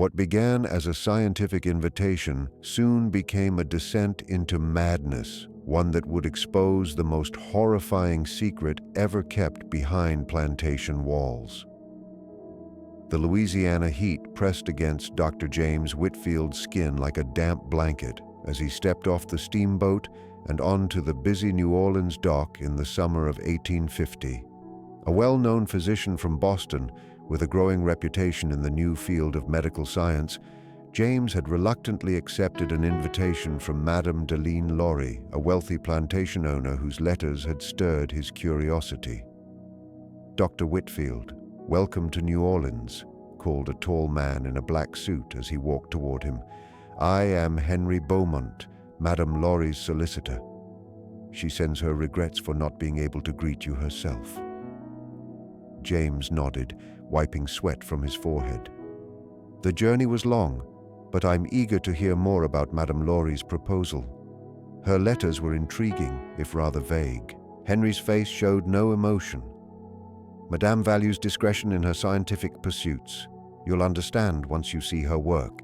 What began as a scientific invitation soon became a descent into madness, one that would expose the most horrifying secret ever kept behind plantation walls. The Louisiana heat pressed against Dr. James Whitfield's skin like a damp blanket as he stepped off the steamboat and onto the busy New Orleans dock in the summer of 1850. A well-known physician from Boston, with a growing reputation in the new field of medical science, James had reluctantly accepted an invitation from Madame Deline Laurie, a wealthy plantation owner whose letters had stirred his curiosity. "Dr. Whitfield, welcome to New Orleans," called a tall man in a black suit as he walked toward him. "I am Henry Beaumont, Madame Laurie's solicitor. She sends her regrets for not being able to greet you herself." James nodded, wiping sweat from his forehead. "The journey was long, but I'm eager to hear more about Madame Laurie's proposal." Her letters were intriguing, if rather vague. Henry's face showed no emotion. "Madame values discretion in her scientific pursuits. You'll understand once you see her work."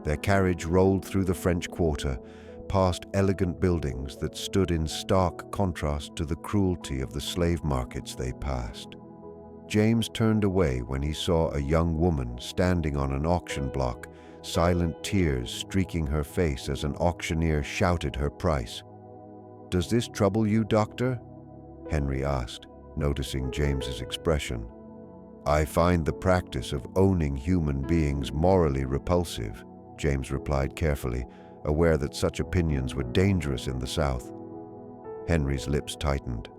Their carriage rolled through the French Quarter, past elegant buildings that stood in stark contrast to the cruelty of the slave markets they passed. James turned away when he saw a young woman standing on an auction block, silent tears streaking her face as an auctioneer shouted her price. "Does this trouble you, doctor?" Henry asked, noticing James's expression. "I find the practice of owning human beings morally repulsive," James replied carefully, aware that such opinions were dangerous in the South. Henry's lips tightened.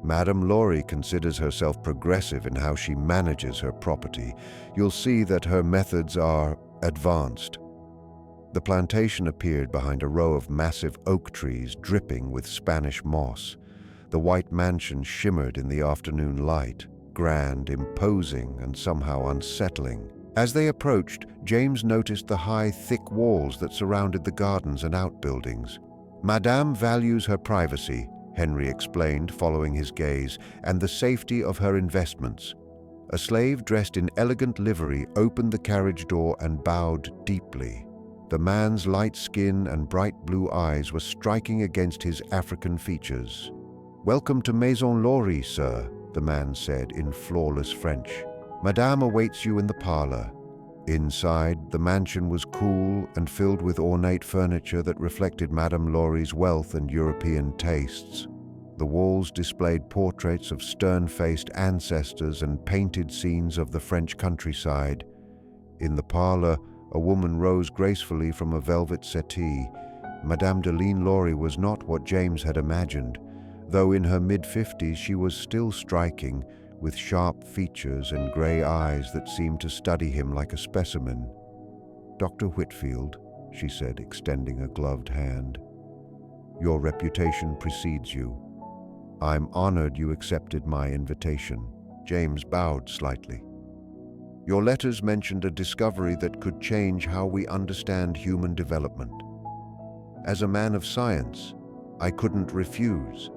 "Madame Laurie considers herself progressive in how she manages her property. You'll see that her methods are advanced." The plantation appeared behind a row of massive oak trees dripping with Spanish moss. The white mansion shimmered in the afternoon light, grand, imposing, and somehow unsettling. As they approached, James noticed the high, thick walls that surrounded the gardens and outbuildings. "Madame values her privacy," Henry explained, following his gaze, "and the safety of her investments." A slave dressed in elegant livery opened the carriage door and bowed deeply. The man's light skin and bright blue eyes were striking against his African features. "Welcome to Maison Laurie, sir," the man said in flawless French. "Madame awaits you in the parlor." Inside, the mansion was cool and filled with ornate furniture that reflected Madame Laurie's wealth and European tastes. The walls displayed portraits of stern-faced ancestors and painted scenes of the French countryside. In the parlor, a woman rose gracefully from a velvet settee. Madame Deline Laurie was not what James had imagined. Though in her mid-50s, she was still striking, with sharp features and gray eyes that seemed to study him like a specimen. "Dr. Whitfield," she said, extending a gloved hand, "your reputation precedes you. I'm honored you accepted my invitation." James bowed slightly. "Your letters mentioned a discovery that could change how we understand human development. As a man of science, I couldn't refuse."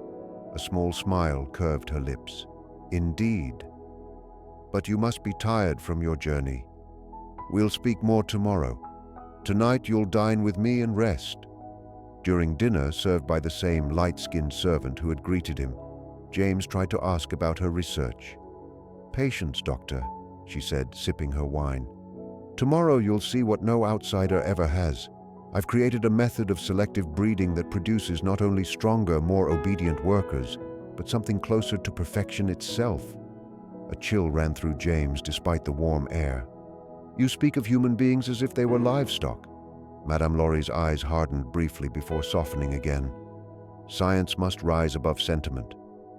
A small smile curved her lips. "Indeed. But you must be tired from your journey. We'll speak more tomorrow. Tonight you'll dine with me and rest." During dinner, served by the same light-skinned servant who had greeted him, James tried to ask about her research. "Patience, doctor," she said, sipping her wine. "Tomorrow you'll see what no outsider ever has. I've created a method of selective breeding that produces not only stronger, more obedient workers, but something closer to perfection itself." A chill ran through James despite the warm air. "You speak of human beings as if they were livestock." Madame Laurie's eyes hardened briefly before softening again. "Science must rise above sentiment.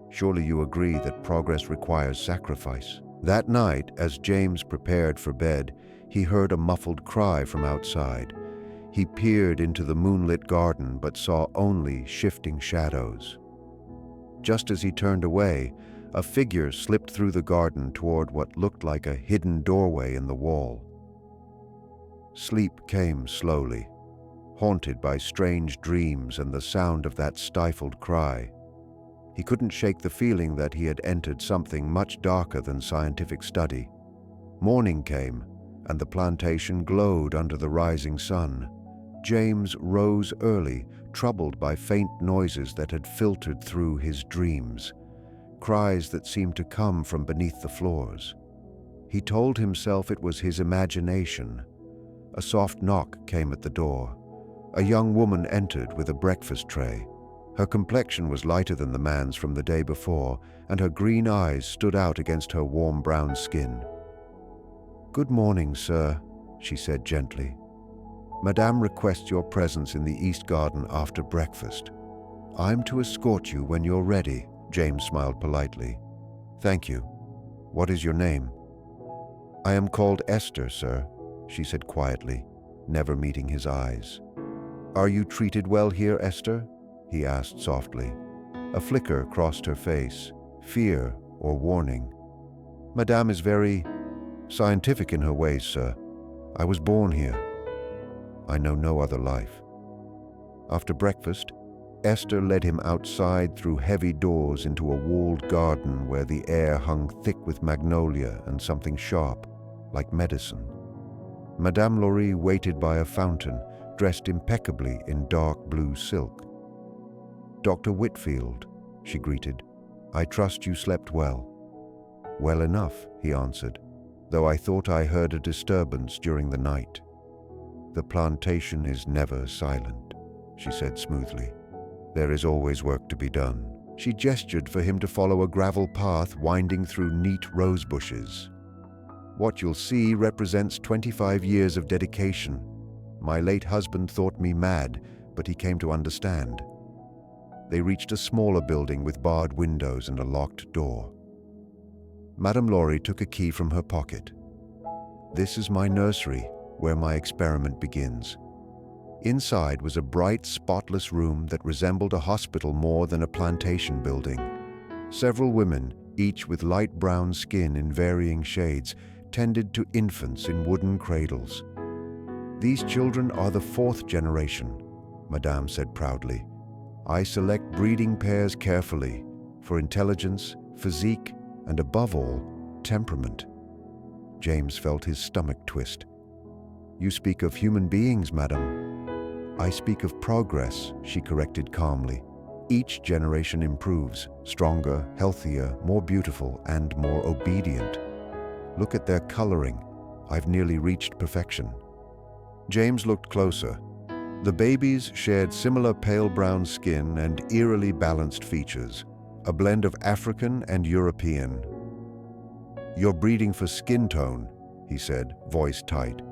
Surely you agree that progress requires sacrifice." That night, as James prepared for bed, he heard a muffled cry from outside. He peered into the moonlit garden but saw only shifting shadows. Just as he turned away, a figure slipped through the garden toward what looked like a hidden doorway in the wall. Sleep came slowly, haunted by strange dreams and the sound of that stifled cry. He couldn't shake the feeling that he had entered something much darker than scientific study. Morning came, and the plantation glowed under the rising sun. James rose early, troubled by faint noises that had filtered through his dreams, cries that seemed to come from beneath the floors. He told himself it was his imagination. A soft knock came at the door. A young woman entered with a breakfast tray. Her complexion was lighter than the man's from the day before, and her green eyes stood out against her warm brown skin. "Good morning, sir," she said gently. "Madame requests your presence in the East Garden after breakfast. I'm to escort you when you're ready." James smiled politely. "Thank you. What is your name?" "I am called Esther, sir," she said quietly, never meeting his eyes. "Are you treated well here, Esther?" he asked softly. A flicker crossed her face, fear or warning. "Madame is very scientific in her ways, sir. I was born here. I know no other life." After breakfast, Esther led him outside through heavy doors into a walled garden where the air hung thick with magnolia and something sharp, like medicine. Madame Laurie waited by a fountain, dressed impeccably in dark blue silk. "Dr. Whitfield," she greeted, "I trust you slept well." "Well enough," he answered, "though I thought I heard a disturbance during the night." "The plantation is never silent," she said smoothly. "There is always work to be done." She gestured for him to follow a gravel path winding through neat rose bushes. "What you'll see represents 25 years of dedication. My late husband thought me mad, but he came to understand." They reached a smaller building with barred windows and a locked door. Madame Laurie took a key from her pocket. "This is my nursery, where my experiment begins." Inside was a bright, spotless room that resembled a hospital more than a plantation building. Several women, each with light brown skin in varying shades, tended to infants in wooden cradles. "These children are the 4th generation," Madame said proudly. "I select breeding pairs carefully, for intelligence, physique, and above all, temperament." James felt his stomach twist. "You speak of human beings, madam." "I speak of progress," she corrected calmly. "Each generation improves, stronger, healthier, more beautiful, and more obedient. Look at their coloring. I've nearly reached perfection." James looked closer. The babies shared similar pale brown skin and eerily balanced features, a blend of African and European. "You're breeding for skin tone," he said, voice tight.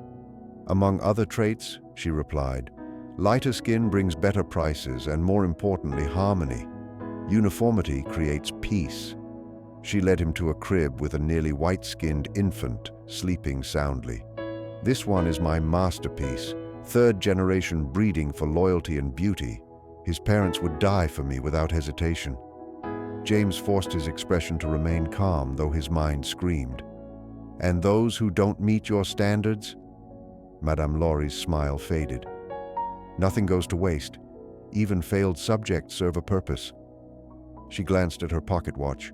"Among other traits," she replied, "lighter skin brings better prices and, more importantly, harmony. Uniformity creates peace." She led him to a crib with a nearly white-skinned infant sleeping soundly. "This one is my masterpiece, 3rd-generation breeding for loyalty and beauty. His parents would die for me without hesitation." James forced his expression to remain calm, though his mind screamed. "And those who don't meet your standards?" Madame Laurie's smile faded. "Nothing goes to waste. Even failed subjects serve a purpose." She glanced at her pocket watch.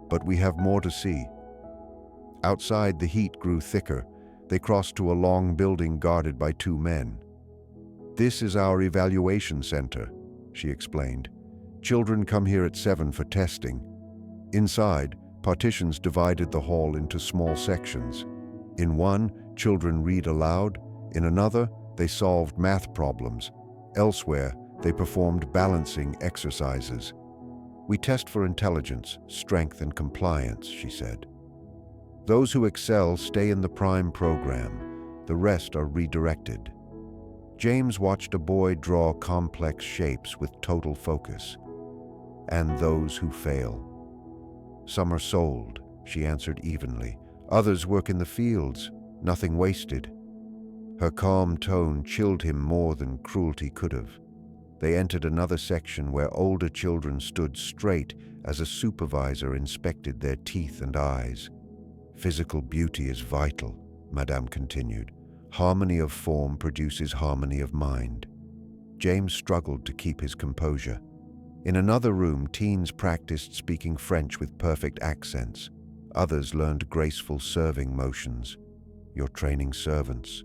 "But we have more to see." Outside, the heat grew thicker. They crossed to a long building guarded by 2 men. "This is our evaluation center," she explained. "Children come here at 7 for testing." Inside, partitions divided the hall into small sections. In one, children read aloud. In another, they solved math problems. Elsewhere, they performed balancing exercises. "We test for intelligence, strength, and compliance," she said. "Those who excel stay in the prime program. The rest are redirected." James watched a boy draw complex shapes with total focus. "And those who fail?" "Some are sold," she answered evenly. "Others work in the fields. Nothing wasted." Her calm tone chilled him more than cruelty could have. They entered another section where older children stood straight as a supervisor inspected their teeth and eyes. "Physical beauty is vital," Madame continued. "Harmony of form produces harmony of mind." James struggled to keep his composure. In another room, teens practiced speaking French with perfect accents. Others learned graceful serving motions. "You're training servants,"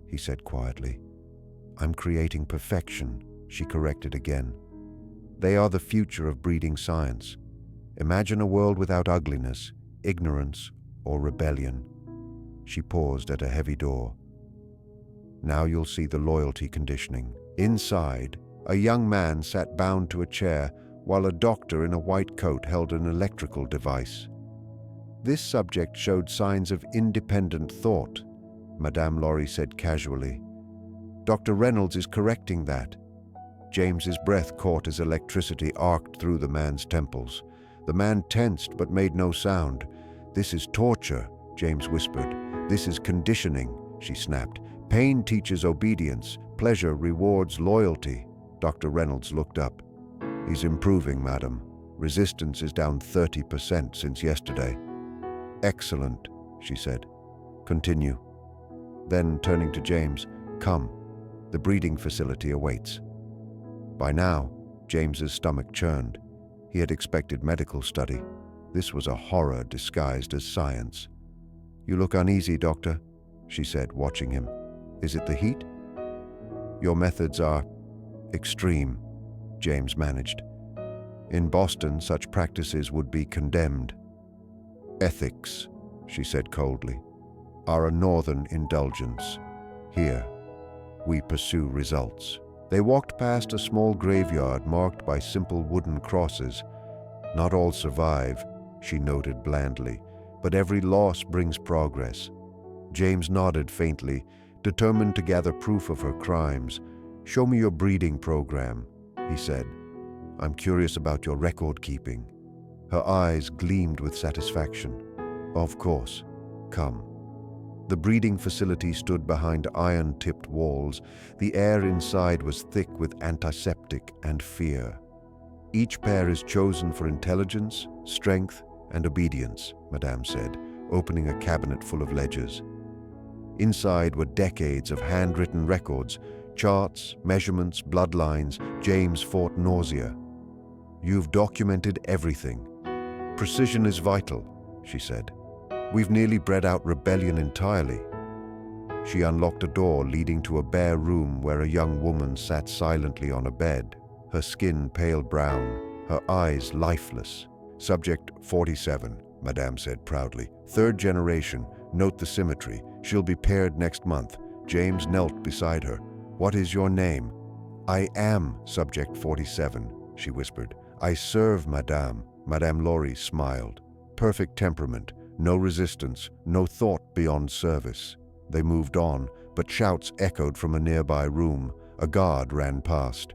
he said quietly. "I'm creating perfection," she corrected again. "They are the future of breeding science. Imagine a world without ugliness, ignorance, or rebellion." She paused at a heavy door. "Now you'll see the loyalty conditioning." Inside, a young man sat bound to a chair while a doctor in a white coat held an electrical device. This subject showed signs of independent thought, Madame Laurie said casually. "Dr. Reynolds is correcting that." James's breath caught as electricity arced through the man's temples. The man tensed but made no sound. "This is torture," James whispered. "This is conditioning," she snapped. "Pain teaches obedience. Pleasure rewards loyalty." Dr. Reynolds looked up. "He's improving, madam. Resistance is down 30% since yesterday." "Excellent," she said. "Continue." Then, turning to James, "Come. The breeding facility awaits." By now, James's stomach churned. He had expected medical study. This was a horror disguised as science. "You look uneasy, doctor," she said, watching him. "Is it the heat?" "Your methods are extreme," James managed. "In Boston, such practices would be condemned." "Ethics," she said coldly, "are a northern indulgence. Here, we pursue results." They walked past a small graveyard marked by simple wooden crosses. "Not all survive," she noted blandly, "but every loss brings progress." James nodded faintly, determined to gather proof of her crimes. "Show me your breeding program," he said. "I'm curious about your record keeping." Her eyes gleamed with satisfaction. "Of course. Come." The breeding facility stood behind iron-tipped walls. The air inside was thick with antiseptic and fear. "Each pair is chosen for intelligence, strength, and obedience," Madame said, opening a cabinet full of ledgers. Inside were decades of handwritten records, charts, measurements, bloodlines. James fought nausea. "You've documented everything. Precision is vital," she said. "We've nearly bred out rebellion entirely." She unlocked a door leading to a bare room where a young woman sat silently on a bed, her skin pale brown, her eyes lifeless. "Subject 47, Madame said proudly. "Third generation. Note the symmetry. She'll be paired next month." James knelt beside her. "What is your name?" "I am Subject 47, she whispered. "I serve Madame." Madame Laurie smiled. "Perfect temperament. No resistance, no thought beyond service." They moved on, but shouts echoed from a nearby room. A guard ran past.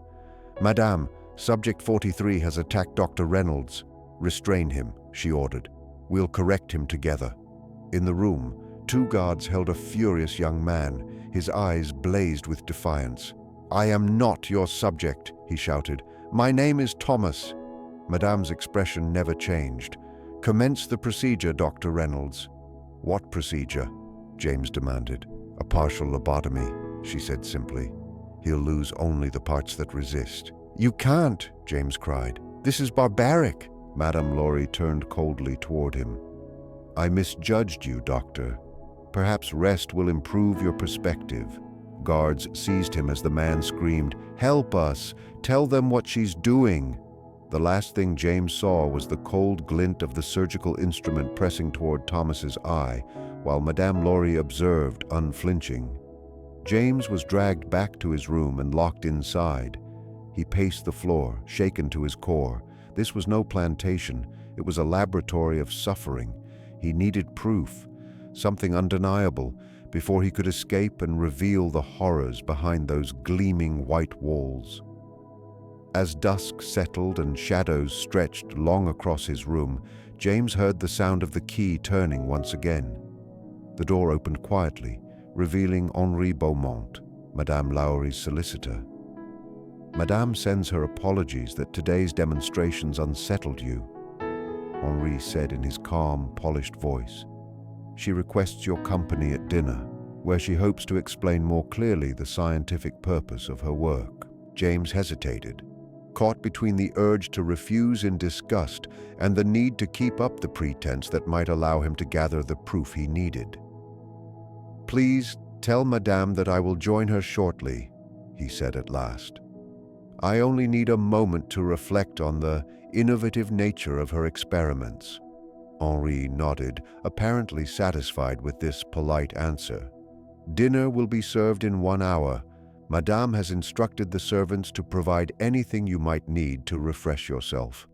"Madame, Subject 43 has attacked Dr. Reynolds." "Restrain him," she ordered. "We'll correct him together." In the room, two guards held a furious young man. His eyes blazed with defiance. "I am not your subject," he shouted. "My name is Thomas." Madame's expression never changed. "Commence the procedure, Dr. Reynolds." "What procedure?" James demanded. "A partial lobotomy," she said simply. "He'll lose only the parts that resist." "You can't," James cried. "This is barbaric." Madame Laurie turned coldly toward him. "I misjudged you, doctor. Perhaps rest will improve your perspective." Guards seized him as the man screamed, "Help us! Tell them what she's doing!" The last thing James saw was the cold glint of the surgical instrument pressing toward Thomas's eye, while Madame Laurie observed, unflinching. James was dragged back to his room and locked inside. He paced the floor, shaken to his core. This was no plantation. It was a laboratory of suffering. He needed proof, something undeniable, before he could escape and reveal the horrors behind those gleaming white walls. As dusk settled and shadows stretched long across his room, James heard the sound of the key turning once again. The door opened quietly, revealing Henri Beaumont, Madame Laurie's solicitor. "Madame sends her apologies that today's demonstrations unsettled you," Henri said in his calm, polished voice. "She requests your company at dinner, where she hopes to explain more clearly the scientific purpose of her work." James hesitated, caught between the urge to refuse in disgust and the need to keep up the pretense that might allow him to gather the proof he needed. "Please tell Madame that I will join her shortly," he said at last. "I only need a moment to reflect on the innovative nature of her experiments." Henri nodded, apparently satisfied with this polite answer. "Dinner will be served in 1 hour. Madame has instructed the servants to provide anything you might need to refresh yourself."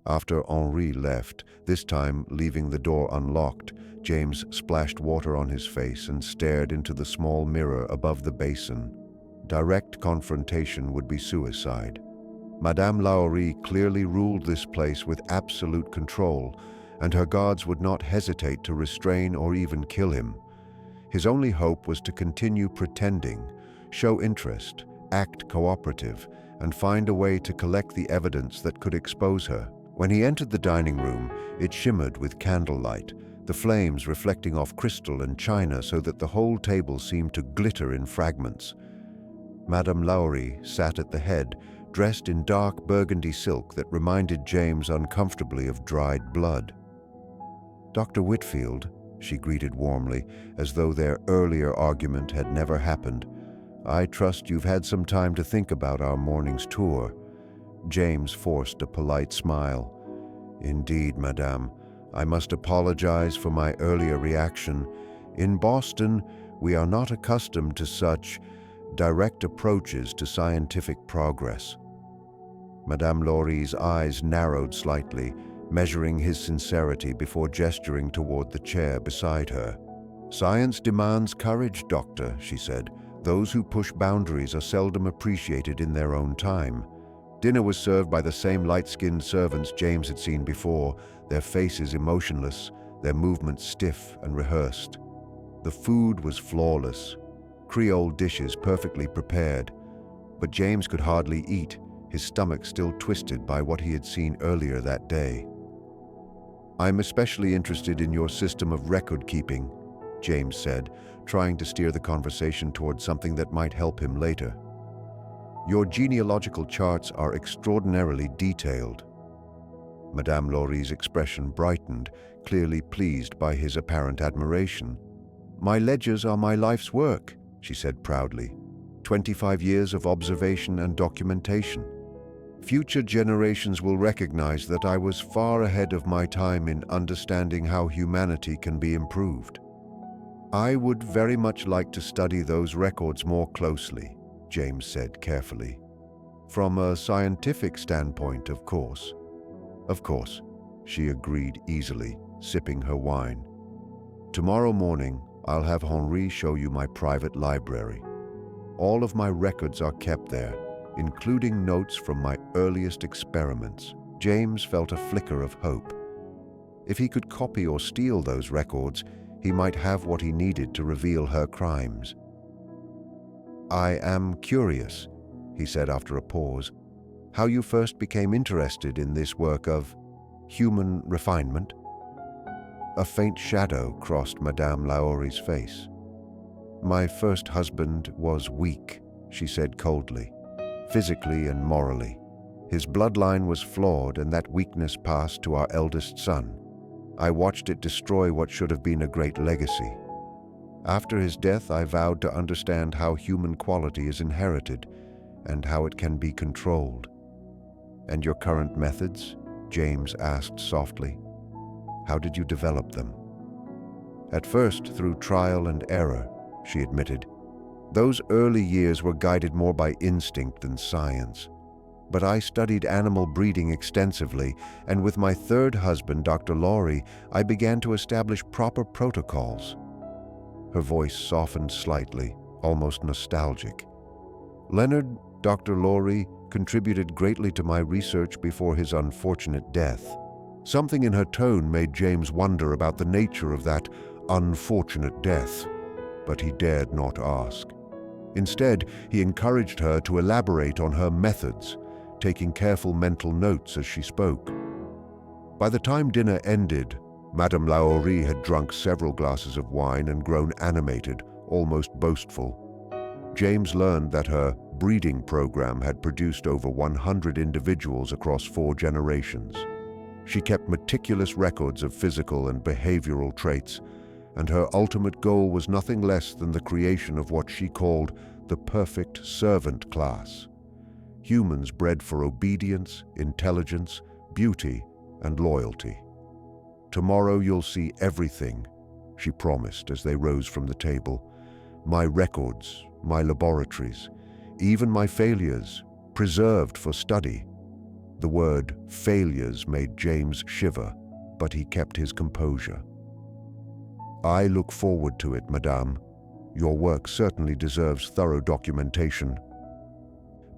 After Henri left, this time leaving the door unlocked, James splashed water on his face and stared into the small mirror above the basin. Direct confrontation would be suicide. Madame Lahorie clearly ruled this place with absolute control, and her guards would not hesitate to restrain or even kill him. His only hope was to continue pretending, show interest, act cooperative, and find a way to collect the evidence that could expose her. When he entered the dining room, it shimmered with candlelight, the flames reflecting off crystal and china so that the whole table seemed to glitter in fragments. Madame Lahorie sat at the head, dressed in dark burgundy silk that reminded James uncomfortably of dried blood. "Dr. Whitfield," she greeted warmly, as though their earlier argument had never happened. "I trust you've had some time to think about our morning's tour." James forced a polite smile. "Indeed, Madame. I must apologize for my earlier reaction. In Boston, we are not accustomed to such direct approaches to scientific progress." Madame Laurie's eyes narrowed slightly, measuring his sincerity before gesturing toward the chair beside her. "Science demands courage, Doctor," she said. "Those who push boundaries are seldom appreciated in their own time." Dinner was served by the same light-skinned servants James had seen before, their faces emotionless, their movements stiff and rehearsed. The food was flawless, Creole dishes perfectly prepared, but James could hardly eat, his stomach still twisted by what he had seen earlier that day. "I'm especially interested in your system of record-keeping," James said, trying to steer the conversation toward something that might help him later. "Your genealogical charts are extraordinarily detailed." Madame Laurie's expression brightened, clearly pleased by his apparent admiration. "My ledgers are my life's work," she said proudly. 25 years of observation and documentation. Future generations will recognize that I was far ahead of my time in understanding how humanity can be improved. "I would very much like to study those records more closely," James said carefully. "From a scientific standpoint, of course." "Of course," she agreed easily, sipping her wine. "Tomorrow morning, I'll have Henri show you my private library. All of my records are kept there, including notes from my earliest experiments." James felt a flicker of hope. If he could copy or steal those records, he might have what he needed to reveal her crimes. "I am curious," he said after a pause, "how you first became interested in this work of human refinement." A faint shadow crossed Madame Lahorie's face. "My first husband was weak," she said coldly, "physically and morally. His bloodline was flawed, and that weakness passed to our eldest son. I watched it destroy what should have been a great legacy. After his death, I vowed to understand how human quality is inherited and how it can be controlled." "And your current methods?" James asked softly. "How did you develop them?" "At first, through trial and error," she admitted. "Those early years were guided more by instinct than science. But I studied animal breeding extensively, and with my third husband, Dr. Lahorie, I began to establish proper protocols." Her voice softened slightly, almost nostalgic. "Leonard, Dr. Lahorie, contributed greatly to my research before his unfortunate death." Something in her tone made James wonder about the nature of that unfortunate death, but he dared not ask. Instead, he encouraged her to elaborate on her methods, taking careful mental notes as she spoke. By the time dinner ended, Madame Lahorie had drunk several glasses of wine and grown animated, almost boastful. James learned that her breeding program had produced over 100 individuals across 4 generations. She kept meticulous records of physical and behavioral traits, and her ultimate goal was nothing less than the creation of what she called the perfect servant class. Humans bred for obedience, intelligence, beauty, and loyalty. "Tomorrow you'll see everything," she promised as they rose from the table. "My records, my laboratories, even my failures, preserved for study." The word failures made James shiver, but he kept his composure. "I look forward to it, Madame. Your work certainly deserves thorough documentation."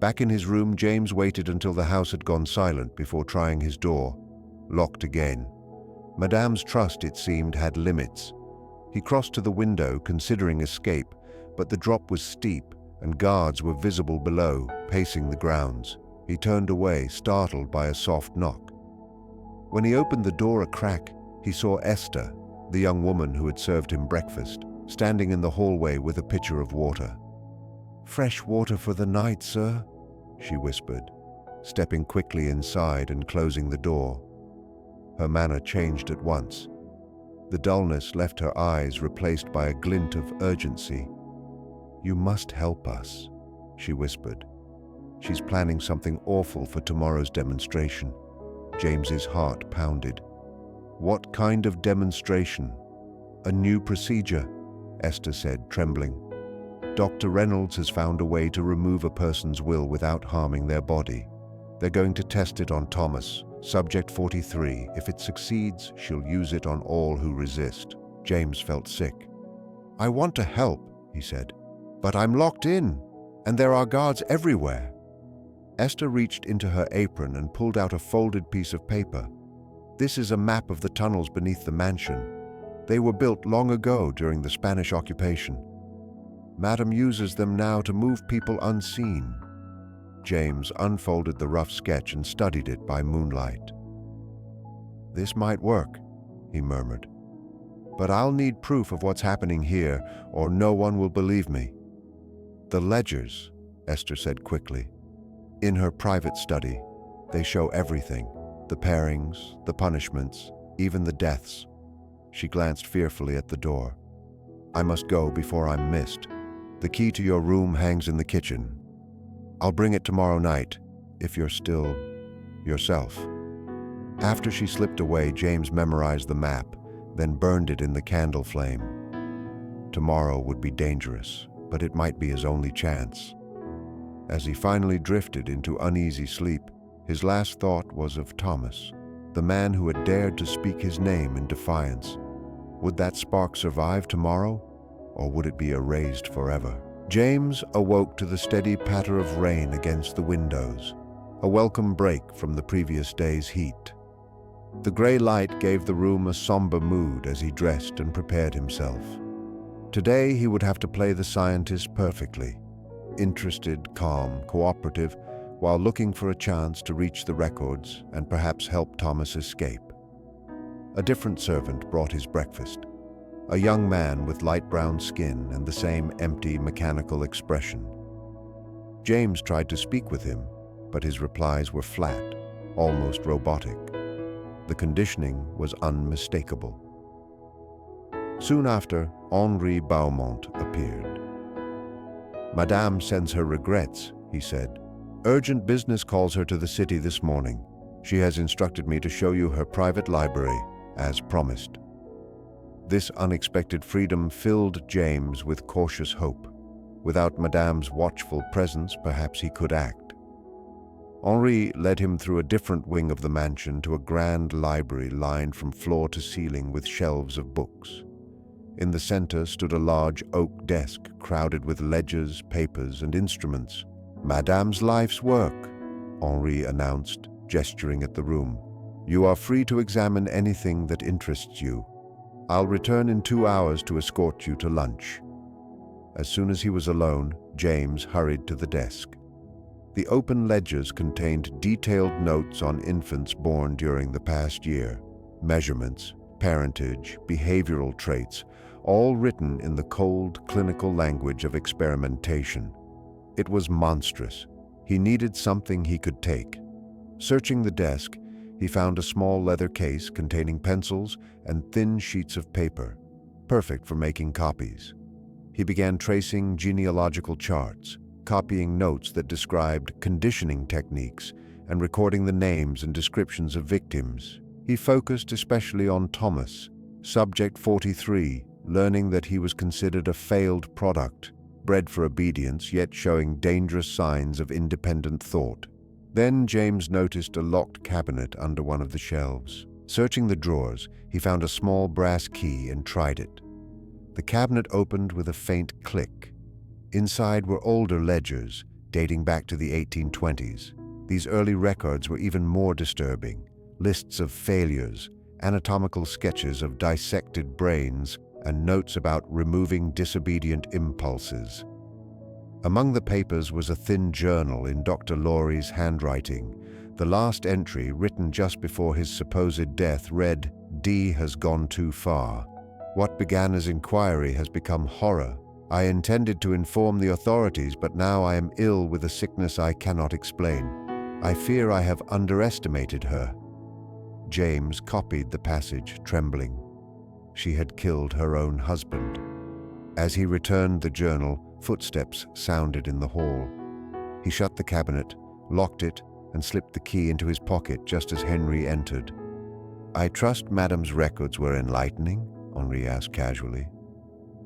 Back in his room, James waited until the house had gone silent before trying his door. Locked again. Madame's trust, it seemed, had limits. He crossed to the window, considering escape, but the drop was steep, and guards were visible below, pacing the grounds. He turned away, startled by a soft knock. When he opened the door a crack, he saw Esther, the young woman who had served him breakfast, standing in the hallway with a pitcher of water. "Fresh water for the night, sir," she whispered, stepping quickly inside and closing the door. Her manner changed at once. The dullness left her eyes, replaced by a glint of urgency. "You must help us," she whispered. "She's planning something awful for tomorrow's demonstration." James's heart pounded. "What kind of demonstration?" "A new procedure," Esther said, trembling. "Dr. Reynolds has found a way to remove a person's will without harming their body. They're going to test it on Thomas, subject 43. If it succeeds, she'll use it on all who resist." James felt sick. "I want to help," he said, "but I'm locked in, and there are guards everywhere." Esther reached into her apron and pulled out a folded piece of paper. "This is a map of the tunnels beneath the mansion. They were built long ago during the Spanish occupation. Madame uses them now to move people unseen." James unfolded the rough sketch and studied it by moonlight. "This might work," he murmured. "But I'll need proof of what's happening here, or no one will believe me." "The ledgers," Esther said quickly. "In her private study, they show everything. The pairings, the punishments, even the deaths." She glanced fearfully at the door. "I must go before I'm missed. The key to your room hangs in the kitchen. I'll bring it tomorrow night, if you're still yourself." After she slipped away, James memorized the map, then burned it in the candle flame. Tomorrow would be dangerous, but it might be his only chance. As he finally drifted into uneasy sleep, his last thought was of Thomas, the man who had dared to speak his name in defiance. Would that spark survive tomorrow, or would it be erased forever? James awoke to the steady patter of rain against the windows, a welcome break from the previous day's heat. The gray light gave the room a somber mood as he dressed and prepared himself. Today he would have to play the scientist perfectly, interested, calm, cooperative, while looking for a chance to reach the records and perhaps help Thomas escape. A different servant brought his breakfast. A young man with light brown skin and the same empty, mechanical expression. James tried to speak with him, but his replies were flat, almost robotic. The conditioning was unmistakable. Soon after, Henri Beaumont appeared. "Madame sends her regrets," he said. "Urgent business calls her to the city this morning. She has instructed me to show you her private library, as promised." This unexpected freedom filled James with cautious hope. Without Madame's watchful presence, perhaps he could act. Henri led him through a different wing of the mansion to a grand library lined from floor to ceiling with shelves of books. In the center stood a large oak desk crowded with ledgers, papers, and instruments. "Madame's life's work," Henri announced, gesturing at the room. "You are free to examine anything that interests you. I'll return in 2 hours to escort you to lunch." As soon as he was alone, James hurried to the desk. The open ledgers contained detailed notes on infants born during the past year, measurements, parentage, behavioral traits, all written in the cold, clinical language of experimentation. It was monstrous. He needed something he could take. Searching the desk, he found a small leather case containing pencils and thin sheets of paper. perfect for making copies. He began tracing genealogical charts, copying notes that described conditioning techniques, and recording the names and descriptions of victims. He focused especially on Thomas, subject 43, learning that he was considered a failed product, bred for obedience yet showing dangerous signs of independent thought. Then James noticed a locked cabinet under one of the shelves. Searching the drawers, he found a small brass key and tried it. The cabinet opened with a faint click. Inside were older ledgers, dating back to the 1820s. These early records were even more disturbing. Lists of failures, anatomical sketches of dissected brains, and notes about removing disobedient impulses. Among the papers was a thin journal in Dr. Laurie's handwriting. The last entry, written just before his supposed death, read, "D has gone too far. What began as inquiry has become horror. I intended to inform the authorities, but now I am ill with a sickness I cannot explain. I fear I have underestimated her." James copied the passage, trembling. She had killed her own husband. As he returned the journal, footsteps sounded in the hall. He shut the cabinet, locked it, and slipped the key into his pocket just as Henry entered. "I trust Madame's records were enlightening?" Henri asked casually.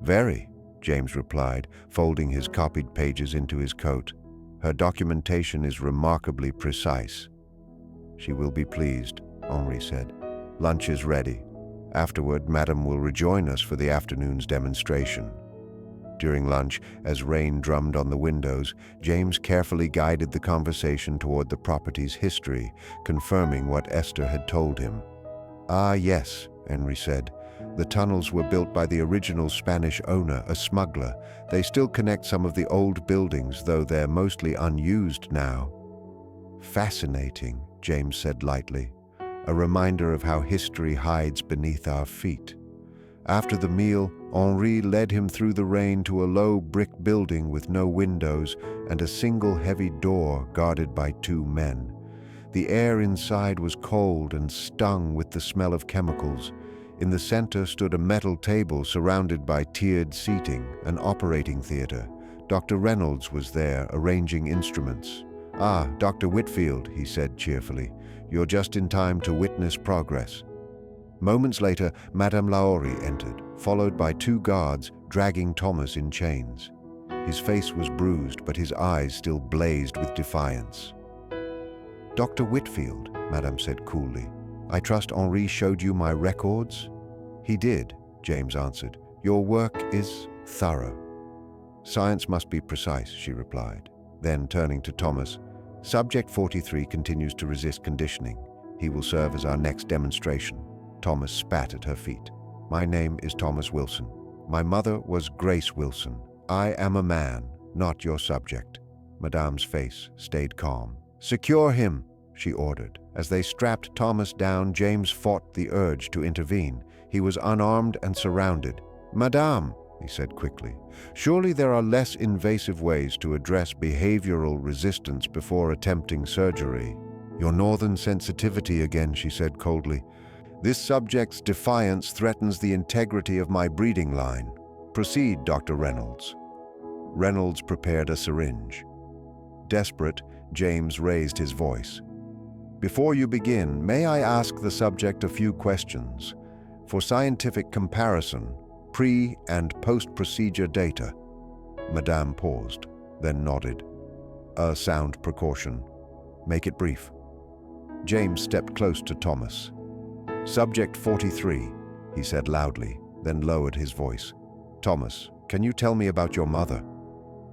"Very," James replied, folding his copied pages into his coat. "Her documentation is remarkably precise." "She will be pleased," Henri said. "Lunch is ready. Afterward, Madame will rejoin us for the afternoon's demonstration." During lunch, as rain drummed on the windows, James carefully guided the conversation toward the property's history, confirming what Esther had told him. "Ah, yes," Henry said. "The tunnels were built by the original Spanish owner, a smuggler. They still connect some of the old buildings, though they're mostly unused now." "Fascinating," James said lightly. "A reminder of how history hides beneath our feet." After the meal, Henri led him through the rain to a low brick building with no windows and a single heavy door guarded by two men. The air inside was cold and stung with the smell of chemicals. In the center stood a metal table surrounded by tiered seating, an operating theater. Dr. Reynolds was there, arranging instruments. "Ah, Dr. Whitfield," he said cheerfully. "You're just in time to witness progress." Moments later, Madame Lauri entered, followed by two guards dragging Thomas in chains. His face was bruised, but his eyes still blazed with defiance. "Dr. Whitfield," Madame said coolly, "I trust Henri showed you my records?" "He did," James answered. "Your work is thorough." "Science must be precise," she replied. Then, turning to Thomas, "Subject 43 continues to resist conditioning. He will serve as our next demonstration." Thomas spat at her feet. "My name is Thomas Wilson. My mother was Grace Wilson. I am a man, not your subject." Madame's face stayed calm. "Secure him," she ordered. As they strapped Thomas down, James fought the urge to intervene. He was unarmed and surrounded. "Madame," he said quickly, "surely there are less invasive ways to address behavioral resistance before attempting surgery." "Your northern sensitivity again," she said coldly. "This subject's defiance threatens the integrity of my breeding line. Proceed, Dr. Reynolds." Reynolds prepared a syringe. Desperate, James raised his voice. "Before you begin, may I ask the subject a few questions? For scientific comparison, pre- and post-procedure data." Madame paused, then nodded. "A sound precaution. Make it brief." James stepped close to Thomas. "Subject 43, he said loudly, then lowered his voice. "Thomas, can you tell me about your mother?"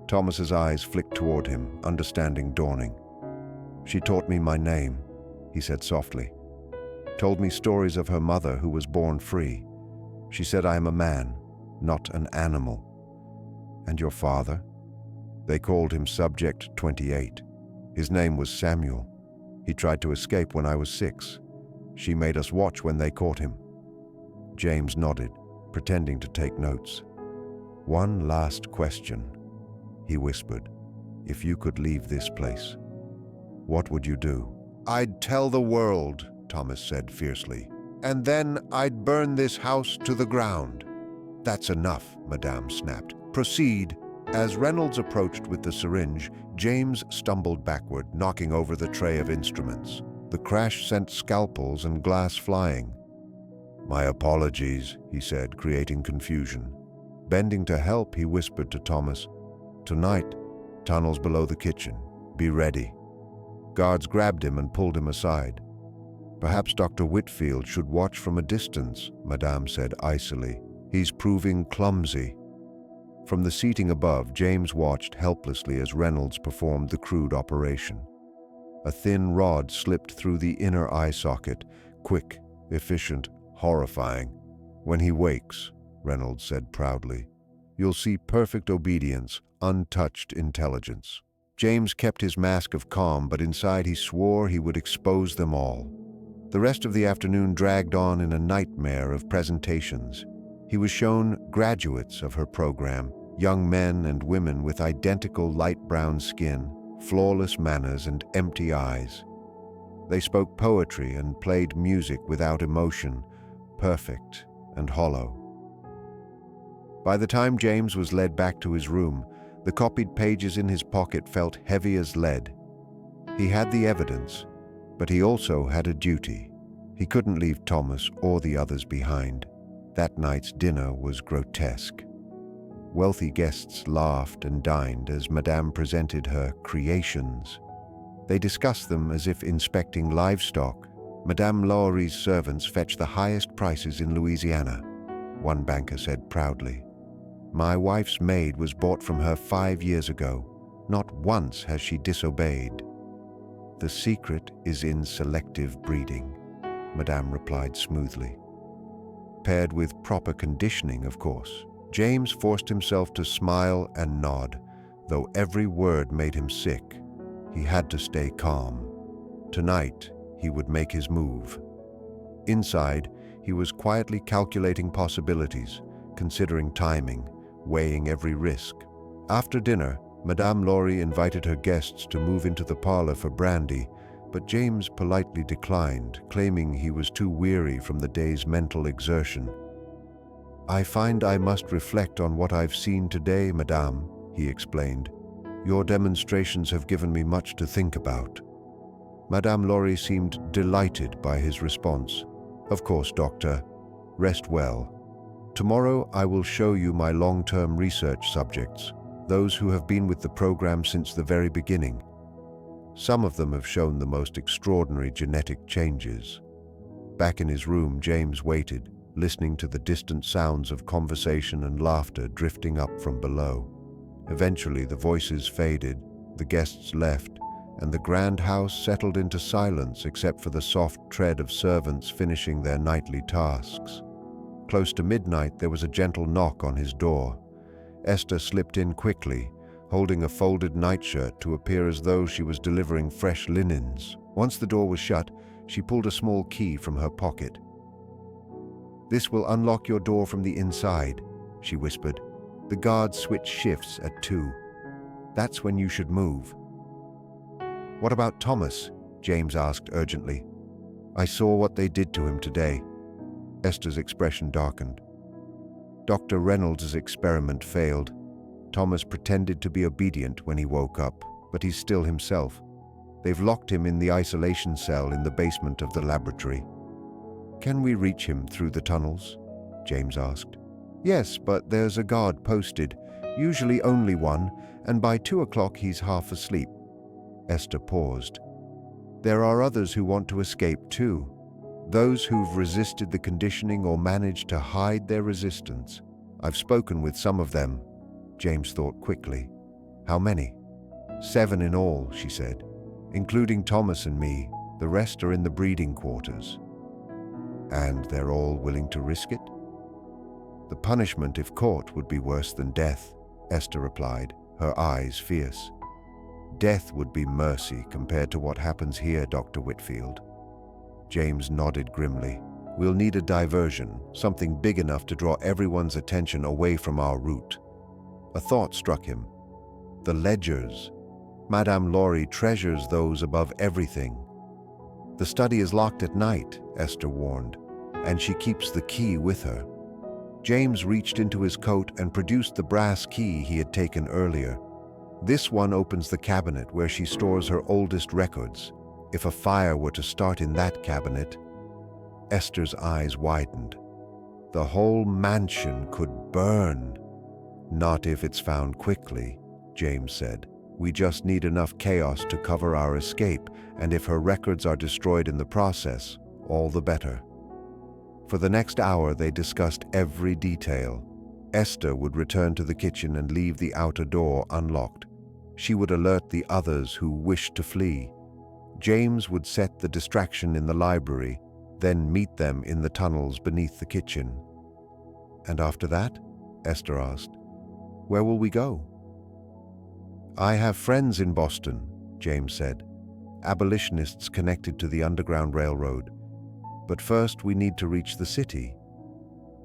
Thomas's eyes flicked toward him, understanding dawning. "She taught me my name," he said softly. "Told me stories of her mother who was born free. She said I am a man, not an animal." "And your father?" "They called him Subject 28. His name was Samuel. He tried to escape when I was 6. She made us watch when they caught him." James nodded, pretending to take notes. "One last question," he whispered. "If you could leave this place, what would you do?" "I'd tell the world," Thomas said fiercely. "And then I'd burn this house to the ground." "That's enough," Madame snapped. "Proceed." As Reynolds approached with the syringe, James stumbled backward, knocking over the tray of instruments. The crash sent scalpels and glass flying. "My apologies," he said, creating confusion. Bending to help, he whispered to Thomas, "Tonight, tunnels below the kitchen. Be ready." Guards grabbed him and pulled him aside. "Perhaps Dr. Whitfield should watch from a distance," Madame said icily. "He's proving clumsy." From the seating above, James watched helplessly as Reynolds performed the crude operation. A thin rod slipped through the inner eye socket, quick, efficient, horrifying. "When he wakes," Reynolds said proudly, "you'll see perfect obedience, untouched intelligence." James kept his mask of calm, but inside he swore he would expose them all. The rest of the afternoon dragged on in a nightmare of presentations. He was shown graduates of her program, young men and women with identical light brown skin, flawless manners, and empty eyes. They spoke poetry and played music without emotion, perfect and hollow. By the time James was led back to his room, the copied pages in his pocket felt heavy as lead. He had the evidence, but he also had a duty. He couldn't leave Thomas or the others behind. That night's dinner was grotesque. Wealthy guests laughed and dined as Madame presented her creations. They discussed them as if inspecting livestock. "Madame Laurie's servants fetch the highest prices in Louisiana," one banker said proudly. "My wife's maid was bought from her 5 years ago. Not once has she disobeyed." "The secret is in selective breeding," Madame replied smoothly. Paired with proper conditioning, of course. James forced himself to smile and nod, though every word made him sick. He had to stay calm. Tonight, he would make his move. Inside, he was quietly calculating possibilities, considering timing, weighing every risk. After dinner, Madame Laurie invited her guests to move into the parlor for brandy, but James politely declined, claiming he was too weary from the day's mental exertion. "I find I must reflect on what I've seen today, Madame," he explained. "Your demonstrations have given me much to think about." Madame Laurie seemed delighted by his response. "Of course, Doctor. Rest well. Tomorrow I will show you my long-term research subjects, those who have been with the program since the very beginning. Some of them have shown the most extraordinary genetic changes." Back in his room, James waited, listening to the distant sounds of conversation and laughter drifting up from below. Eventually, the voices faded, the guests left, and the grand house settled into silence except for the soft tread of servants finishing their nightly tasks. Close to midnight, there was a gentle knock on his door. Esther slipped in quickly, holding a folded nightshirt to appear as though she was delivering fresh linens. Once the door was shut, she pulled a small key from her pocket. "This will unlock your door from the inside," she whispered. "The guards switch shifts at 2. That's when you should move." "What about Thomas?" James asked urgently. "I saw what they did to him today." Esther's expression darkened. "Dr. Reynolds' experiment failed. Thomas pretended to be obedient when he woke up, but he's still himself. They've locked him in the isolation cell in the basement of the laboratory." "Can we reach him through the tunnels?" James asked. "Yes, but there's a guard posted, usually only one, and by 2 o'clock he's half asleep." Esther paused. "There are others who want to escape too. Those who've resisted the conditioning or managed to hide their resistance. I've spoken with some of them." James thought quickly. "How many?" 7 in all," she said. "Including Thomas and me. The rest are in the breeding quarters." "And they're all willing to risk it?" "The punishment, if caught, would be worse than death," Esther replied, her eyes fierce. "Death would be mercy compared to what happens here, Dr. Whitfield." James nodded grimly. "We'll need a diversion, something big enough to draw everyone's attention away from our route." A thought struck him. The ledgers. Madame Laurie treasures those above everything. "The study is locked at night," Esther warned, "and she keeps the key with her." James reached into his coat and produced the brass key he had taken earlier. This one opens the cabinet where she stores her oldest records. If a fire were to start in that cabinet, Esther's eyes widened. The whole mansion could burn. Not if it's found quickly, James said. We just need enough chaos to cover our escape, and if her records are destroyed in the process, all the better. For the next hour, they discussed every detail. Esther would return to the kitchen and leave the outer door unlocked. She would alert the others who wished to flee. James would set the distraction in the library, then meet them in the tunnels beneath the kitchen. And after that? Esther asked. Where will we go? I have friends in Boston, James said. Abolitionists connected to the Underground Railroad. But first we need to reach the city.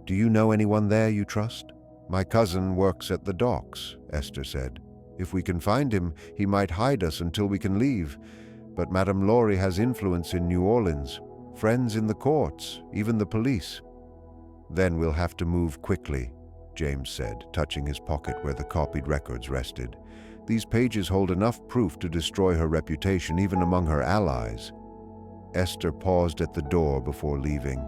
Do you know anyone there you trust? My cousin works at the docks, Esther said. If we can find him, he might hide us until we can leave. But Madame Laurie has influence in New Orleans, friends in the courts, even the police. Then we'll have to move quickly, James said, touching his pocket where the copied records rested. These pages hold enough proof to destroy her reputation even among her allies. Esther paused at the door before leaving.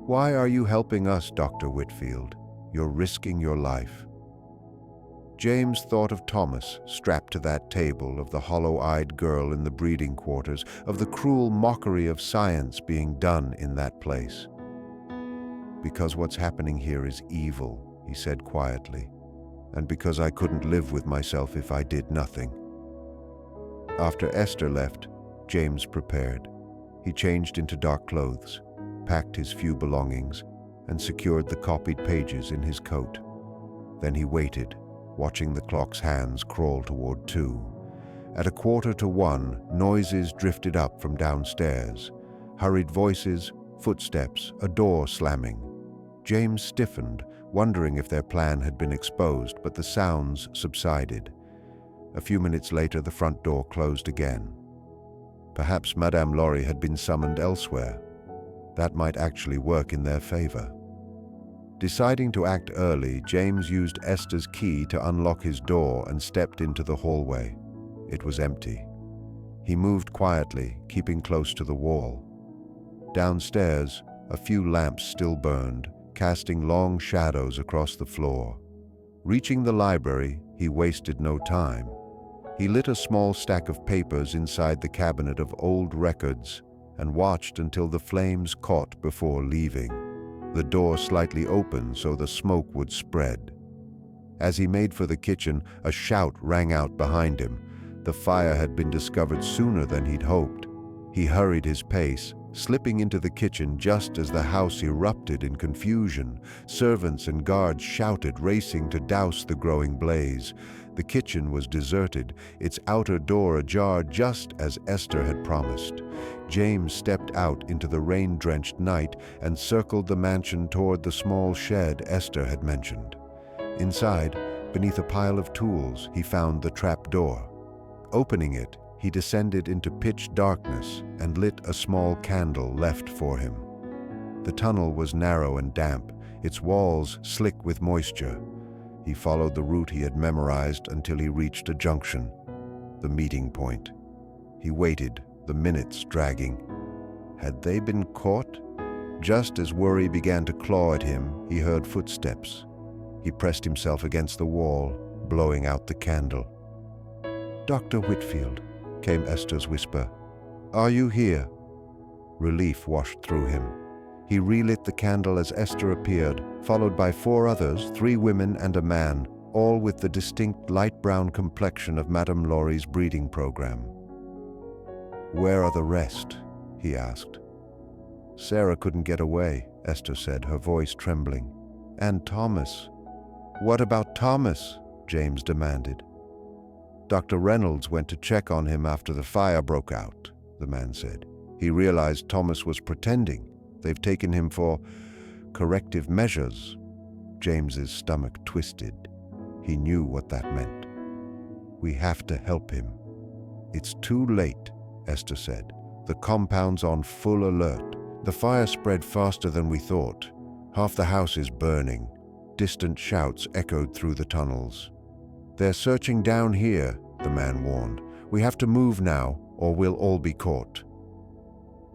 Why are you helping us, Dr. Whitfield? You're risking your life. James thought of Thomas strapped to that table, of the hollow-eyed girl in the breeding quarters, of the cruel mockery of science being done in that place. Because what's happening here is evil, he said quietly, and because I couldn't live with myself if I did nothing. After Esther left, James prepared. He changed into dark clothes, packed his few belongings, and secured the copied pages in his coat. Then he waited, watching the clock's hands crawl toward 2. At 1:15, noises drifted up from downstairs. Hurried voices, footsteps, a door slamming. James stiffened, wondering if their plan had been exposed, but the sounds subsided. A few minutes later, the front door closed again. Perhaps Madame Laurie had been summoned elsewhere. That might actually work in their favor. Deciding to act early, James used Esther's key to unlock his door and stepped into the hallway. It was empty. He moved quietly, keeping close to the wall. Downstairs, a few lamps still burned, casting long shadows across the floor. Reaching the library, he wasted no time. He lit a small stack of papers inside the cabinet of old records and watched until the flames caught before leaving. The door slightly open so the smoke would spread. As he made for the kitchen, a shout rang out behind him. The fire had been discovered sooner than he'd hoped. He hurried his pace, slipping into the kitchen just as the house erupted in confusion. Servants and guards shouted, racing to douse the growing blaze. The kitchen was deserted, its outer door ajar just as Esther had promised. James stepped out into the rain-drenched night and circled the mansion toward the small shed Esther had mentioned. Inside, beneath a pile of tools, he found the trap door. Opening it, he descended into pitch darkness and lit a small candle left for him. The tunnel was narrow and damp, its walls slick with moisture. He followed the route he had memorized until he reached a junction, the meeting point. He waited, the minutes dragging. Had they been caught? Just as worry began to claw at him, he heard footsteps. He pressed himself against the wall, blowing out the candle. "Dr. Whitfield," came Esther's whisper. "Are you here?" Relief washed through him. He relit the candle as Esther appeared, followed by 4 others, 3 women and a man, all with the distinct light brown complexion of Madame Laurie's breeding program. "Where are the rest?" he asked. "Sarah couldn't get away," Esther said, her voice trembling. "And Thomas." "What about Thomas?" James demanded. "Dr. Reynolds went to check on him after the fire broke out," the man said. "He realized Thomas was pretending. They've taken him for corrective measures." James's stomach twisted. He knew what that meant. "We have to help him." "It's too late," Esther said. "The compound's on full alert. The fire spread faster than we thought. Half the house is burning. Distant shouts echoed through the tunnels. "They're searching down here," the man warned. "We have to move now, or we'll all be caught."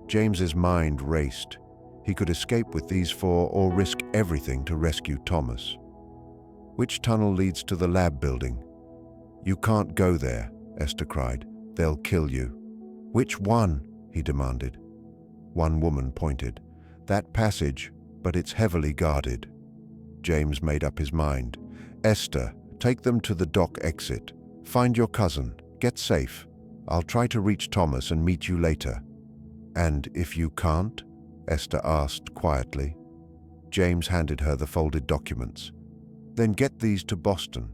James's mind raced. He could escape with these four or risk everything to rescue Thomas. "Which tunnel leads to the lab building?" "You can't go there," Esther cried. "They'll kill you." "Which one?" he demanded. One woman pointed. "That passage, but it's heavily guarded." James made up his mind. "Esther, take them to the dock exit. Find your cousin. Get safe. I'll try to reach Thomas and meet you later." "And if you can't?" Esther asked quietly. James handed her the folded documents. "Then get these to Boston,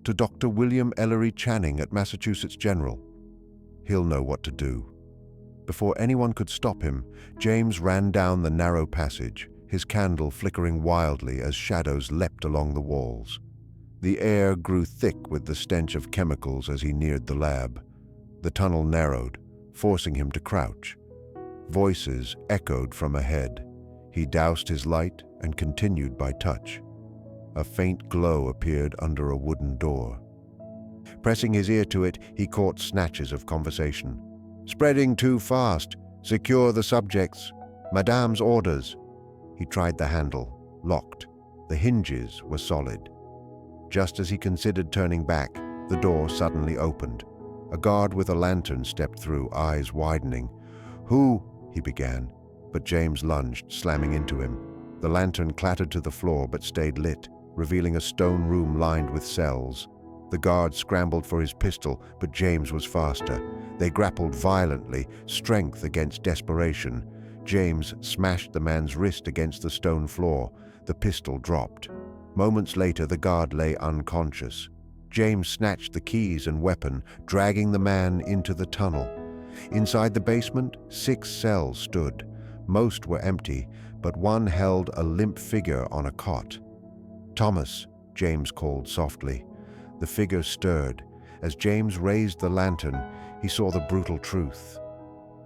to Dr. William Ellery Channing at Massachusetts General. He'll know what to do." Before anyone could stop him, James ran down the narrow passage, his candle flickering wildly as shadows leapt along the walls. The air grew thick with the stench of chemicals as he neared the lab. The tunnel narrowed, forcing him to crouch. Voices echoed from ahead. He doused his light and continued by touch. A faint glow appeared under a wooden door. Pressing his ear to it, he caught snatches of conversation. "Spreading too fast. Secure the subjects. Madame's orders." He tried the handle, locked. The hinges were solid. Just as he considered turning back, the door suddenly opened. A guard with a lantern stepped through, eyes widening. "Who?" he began, but James lunged, slamming into him. The lantern clattered to the floor but stayed lit, revealing a stone room lined with cells. The guard scrambled for his pistol, but James was faster. They grappled violently, strength against desperation. James smashed the man's wrist against the stone floor. The pistol dropped. Moments later, the guard lay unconscious. James snatched the keys and weapon, dragging the man into the tunnel. Inside the basement, 6 cells stood. Most were empty, but one held a limp figure on a cot. "Thomas," James called softly. The figure stirred. As James raised the lantern, he saw the brutal truth.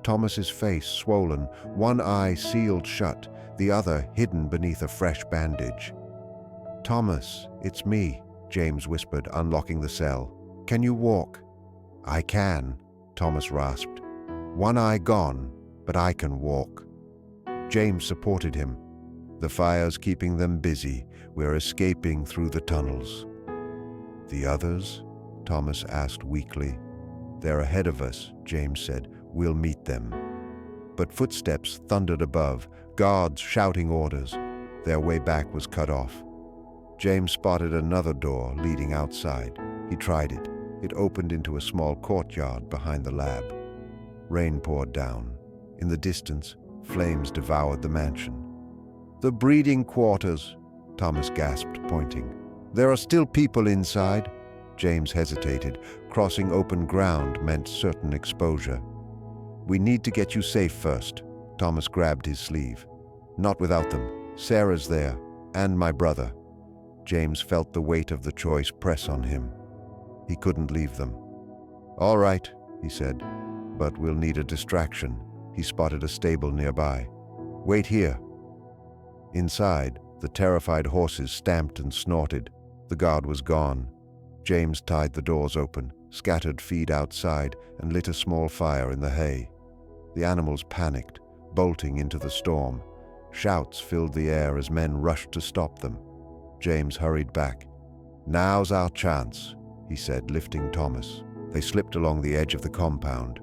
Thomas's face swollen, one eye sealed shut, the other hidden beneath a fresh bandage. "Thomas, it's me," James whispered, unlocking the cell. "Can you walk?" "I can," Thomas rasped. "One eye gone, but I can walk." James supported him. "The fire's keeping them busy. We're escaping through the tunnels." "The others?" Thomas asked weakly. "They're ahead of us," James said. "We'll meet them." But footsteps thundered above, guards shouting orders. Their way back was cut off. James spotted another door leading outside. He tried it. It opened into a small courtyard behind the lab. Rain poured down. In the distance, flames devoured the mansion. "The breeding quarters," Thomas gasped, pointing. "There are still people inside." James hesitated. Crossing open ground meant certain exposure. "We need to get you safe first." Thomas grabbed his sleeve. "Not without them. Sarah's there, and my brother." James felt the weight of the choice press on him. He couldn't leave them. "All right," he said, "but we'll need a distraction." He spotted a stable nearby. "Wait here." Inside, the terrified horses stamped and snorted. The guard was gone. James tied the doors open, scattered feed outside, and lit a small fire in the hay. The animals panicked, bolting into the storm. Shouts filled the air as men rushed to stop them. James hurried back. "Now's our chance," he said, lifting Thomas. They slipped along the edge of the compound.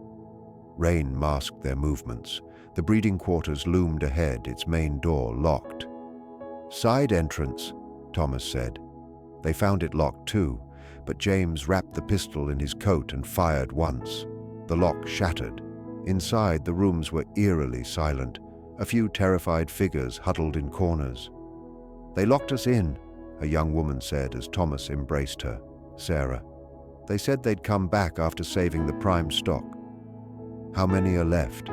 Rain masked their movements. The breeding quarters loomed ahead, its main door locked. "Side entrance," Thomas said. They found it locked too, but James wrapped the pistol in his coat and fired once. The lock shattered. Inside, the rooms were eerily silent, a few terrified figures huddled in corners. "They locked us in," a young woman said as Thomas embraced her, Sarah. "They said they'd come back after saving the prime stock." "How many are left?"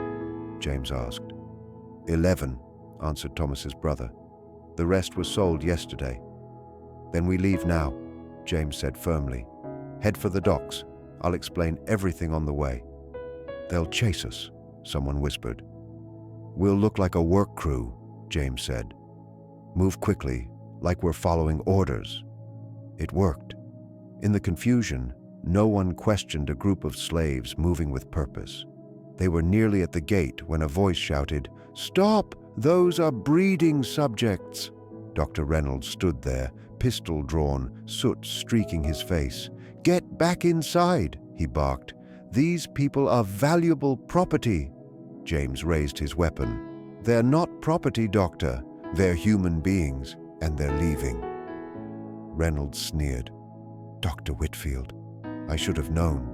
James asked. 11, answered Thomas's brother. "The rest was sold yesterday." "Then we leave now," James said firmly. "Head for the docks. I'll explain everything on the way." "They'll chase us," someone whispered. "We'll look like a work crew," James said. "Move quickly. like we're following orders. It worked. In the confusion, no one questioned a group of slaves moving with purpose. They were nearly at the gate when a voice shouted, "Stop! Those are breeding subjects!" Dr. Reynolds stood there, pistol drawn, soot streaking his face. "Get back inside," he barked. "These people are valuable property." James raised his weapon. "They're not property, Doctor. They're human beings, and they're leaving." Reynolds sneered. "Dr. Whitfield, I should have known.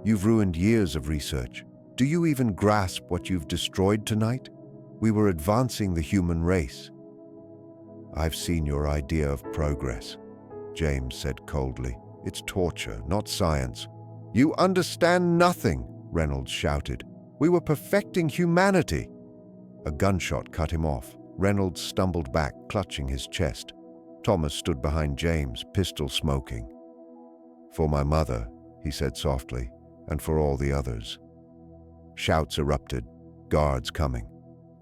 You've ruined years of research. Do you even grasp what you've destroyed tonight? We were advancing the human race." "I've seen your idea of progress," James said coldly. "It's torture, not science." "You understand nothing," Reynolds shouted. "We were perfecting humanity." A gunshot cut him off. Reynolds stumbled back, clutching his chest. Thomas stood behind James, pistol smoking. "For my mother," he said softly, "and for all the others." Shouts erupted, guards coming.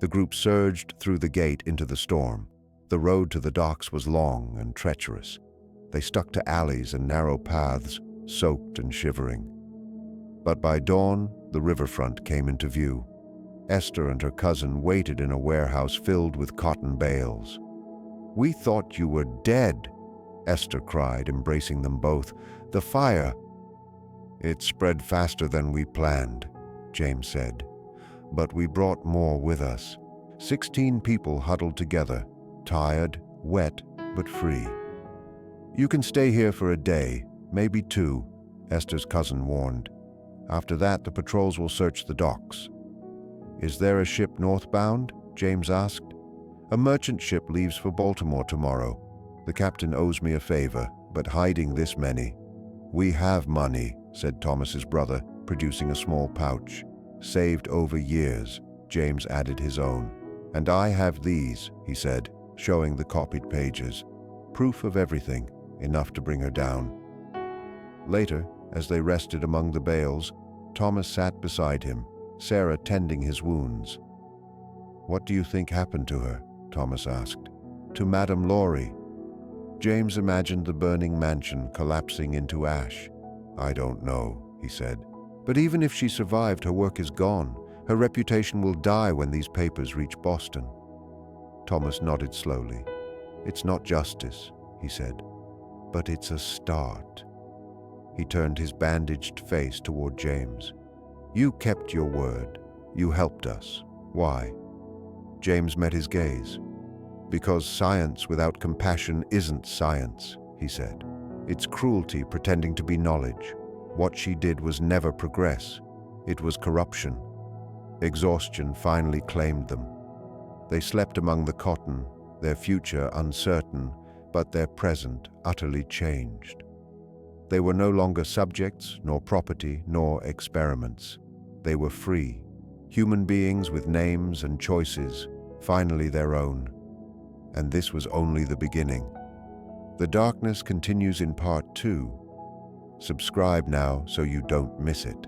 The group surged through the gate into the storm. The road to the docks was long and treacherous. They stuck to alleys and narrow paths, soaked and shivering. But by dawn, the riverfront came into view. Esther and her cousin waited in a warehouse filled with cotton bales. "We thought you were dead," Esther cried, embracing them both. "The fire—" "It spread faster than we planned," James said. "But we brought more with us. 16 people huddled together, tired, wet, but free." "You can stay here for a day, maybe 2, Esther's cousin warned. "After that, the patrols will search the docks." "Is there a ship northbound?" James asked. "A merchant ship leaves for Baltimore tomorrow. The captain owes me a favor, but hiding this many—" "We have money," said Thomas's brother, producing a small pouch. "Saved over years," James added his own. "And I have these," he said, showing the copied pages. "Proof of everything, enough to bring her down." Later, as they rested among the bales, Thomas sat beside him, Sarah tending his wounds. "What do you think happened to her?" Thomas asked. "To Madame Laurie." James imagined the burning mansion collapsing into ash. "I don't know," he said. "But even if she survived, her work is gone. Her reputation will die when these papers reach Boston." Thomas nodded slowly. "It's not justice," he said, "but it's a start." He turned his bandaged face toward James. "You kept your word. You helped us. Why?" James met his gaze. "Because science without compassion isn't science," he said. "It's cruelty pretending to be knowledge. What she did was never progress. It was corruption." Exhaustion finally claimed them. They slept among the cotton, their future uncertain, but their present utterly changed. They were no longer subjects, nor property, nor experiments. They were free, human beings with names and choices, finally their own. And this was only the beginning. The Darkness continues in Part 2. Subscribe now so you don't miss it.